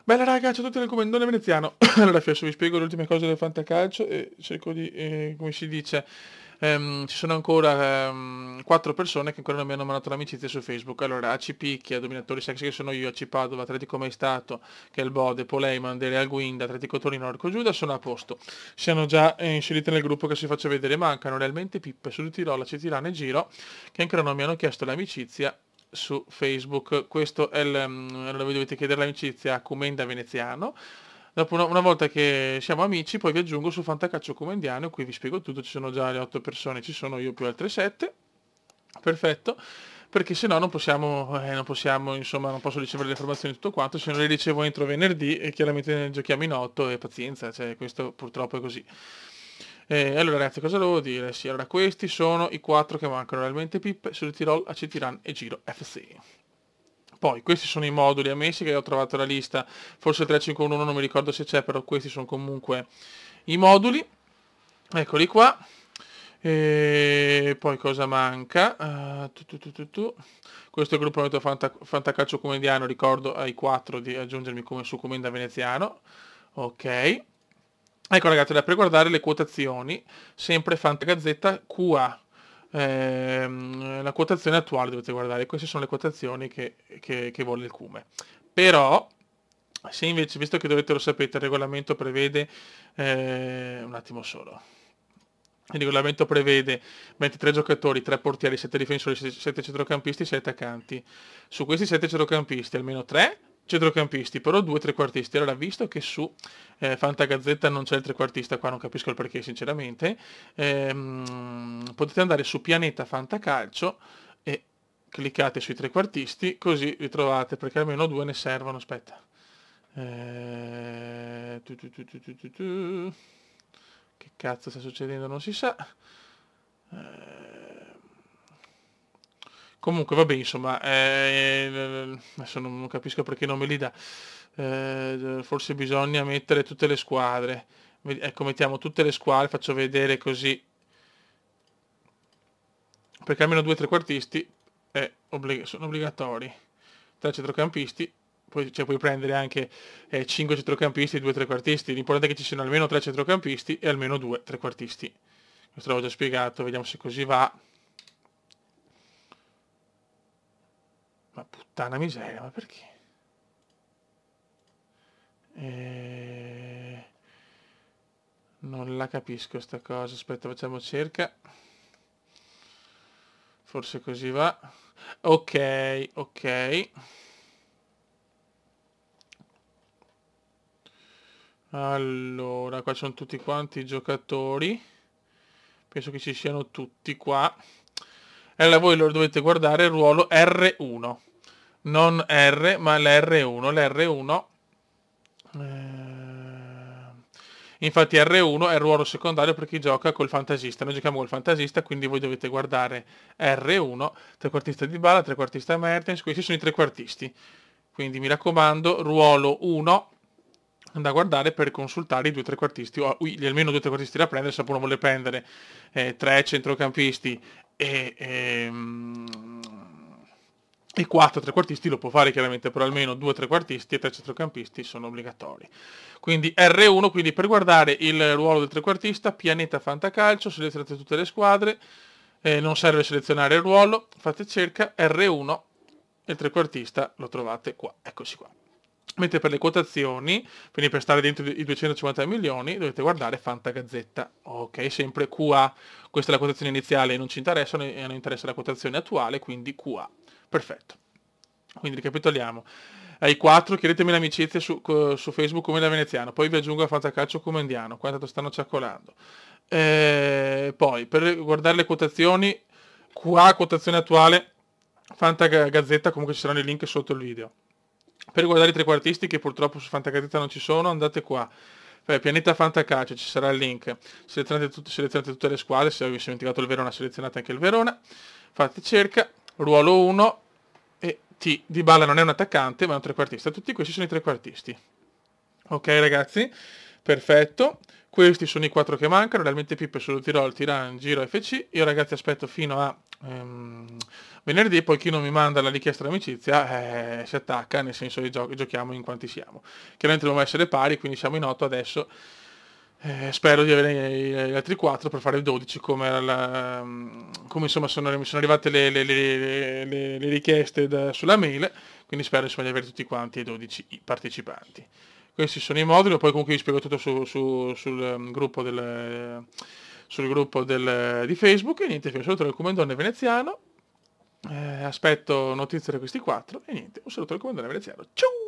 Bella raga, ciao a tutti nel comandone veneziano. Allora, adesso vi spiego le ultime cose del fantacalcio e cerco di, come si dice, ci sono ancora 4 persone che ancora non mi hanno mandato l'amicizia su Facebook. Allora, AC Picchia, Dominatori Sexy che sono io, AC Padova, Atletico Mai Stato, che è il Bode, Poleiman, Real Guinda, Atletico Torino, Orco Giuda, sono a posto. Siano già inserite nel gruppo che si faccia vedere, mancano realmente Pippe, Sud Tirolo, Citirana e Giro, che ancora non mi hanno chiesto l'amicizia su Facebook. Questo è allora voi dovete chiedere l'amicizia a Comenda Veneziano. Dopo una volta che siamo amici, poi vi aggiungo su Fantacalcio Comendiano, qui vi spiego tutto, ci sono già le 8 persone, ci sono io più altre 7. Perfetto, perché se no non possiamo, insomma, non posso ricevere le informazioni di tutto quanto, se non le ricevo entro venerdì e chiaramente giochiamo in 8 e pazienza, cioè questo purtroppo è così. Allora ragazzi, cosa devo dire? Sì, allora questi sono i 4 che mancano, realmente Pippe, Sud Tirol, AC Tiran e Giro FC. Poi questi sono i moduli ammessi che ho trovato la lista, forse il 351 non mi ricordo se c'è, però questi sono comunque i moduli. Eccoli qua. E poi cosa manca? Questo è il gruppo Fantacalcio Comediano, ricordo ai 4 di aggiungermi come su Comenda Veneziano. Ok. Ecco ragazzi, da per guardare le quotazioni, sempre Fantagazzetta QA. La quotazione attuale dovete guardare, queste sono le quotazioni che vuole il Cume. Però, se invece, visto che lo sapete, il regolamento prevede, un attimo solo, il regolamento prevede 23 giocatori, 3 portieri, 7 difensori, 7 centrocampisti, 6 attaccanti. Su questi 7 centrocampisti, almeno 3 centrocampisti, però 2 trequartisti. Allora, visto che su Fantagazzetta non c'è il trequartista, qua non capisco il perché sinceramente, potete andare su Pianeta Fantacalcio e cliccate sui trequartisti, così li trovate, perché almeno 2 ne servono. Aspetta. Che cazzo sta succedendo non si sa. Comunque vabbè, insomma, adesso non capisco perché non me li dà. Forse bisogna mettere tutte le squadre. Ecco, mettiamo tutte le squadre, faccio vedere così, perché almeno 2 trequartisti sono obbligatori. 3 centrocampisti, poi puoi prendere anche 5 centrocampisti e 2 trequartisti. L'importante è che ci siano almeno 3 centrocampisti e almeno 2 trequartisti. Questo l'avevo già spiegato, vediamo se così va. Ma puttana miseria, ma perché? Non la capisco sta cosa, aspetta, facciamo cerca. Forse così va. Ok, ok. Allora, qua sono tutti quanti i giocatori. Penso che ci siano tutti qua. E allora voi lo dovete guardare il ruolo R1. Non R, ma l'R1. L'R1... Infatti R1 è il ruolo secondario per chi gioca col fantasista. Noi giochiamo col fantasista, quindi voi dovete guardare R1, trequartista di Bala, trequartista Mertens, questi sono i trequartisti. Quindi mi raccomando, ruolo 1 da guardare per consultare i 2 trequartisti, o almeno 2 trequartisti da prendere, se uno vuole prendere 3 centrocampisti e 4 trequartisti lo può fare chiaramente, però almeno 2 trequartisti e 3 centrocampisti sono obbligatori. Quindi R1, quindi per guardare il ruolo del trequartista, Pianeta Fantacalcio, selezionate tutte le squadre, non serve selezionare il ruolo, fate cerca, R1, e il trequartista lo trovate qua, eccoci qua. Mentre per le quotazioni, quindi per stare dentro i 250 milioni, dovete guardare Fantagazzetta. Ok, sempre QA. Questa è la quotazione iniziale, non ci interessa, a noi interessa la quotazione attuale, quindi QA. Perfetto. Quindi ricapitoliamo. Ai 4 chiedetemi l'amicizia su Facebook come da veneziano, poi vi aggiungo a Fantacalcio Comendiano, qua tanto stanno ciaccolando. Poi per guardare le quotazioni, QA quotazione attuale, Fantagazzetta, comunque ci saranno i link sotto il video. Per guardare i trequartisti che purtroppo su Fantagazzetta non ci sono, andate qua. Pianeta Fantacalcio, ci sarà il link. Selezionate tutte le squadre, se avete dimenticato il Verona, selezionate anche il Verona. Fate cerca, ruolo 1 e T. Dybala non è un attaccante, ma è un trequartista. Tutti questi sono i trequartisti. Ok ragazzi, perfetto. Questi sono i 4 che mancano, realmente Pippe, Solo Tirol, Tiran, Giro, FC. Io ragazzi aspetto fino a venerdì poi chi non mi manda la richiesta d'amicizia si attacca, nel senso che giochiamo in quanti siamo. Chiaramente dobbiamo essere pari, quindi siamo in 8 adesso. Spero di avere gli altri 4 per fare 12 come, come insomma mi sono arrivate le richieste sulla mail, quindi spero insomma di avere tutti quanti i 12 partecipanti. Questi sono i moduli, poi comunque vi spiego tutto sul gruppo di Facebook e niente, vi saluto dal Commendone veneziano, aspetto notizie da questi 4 e niente, un saluto dal Commendone veneziano, ciao!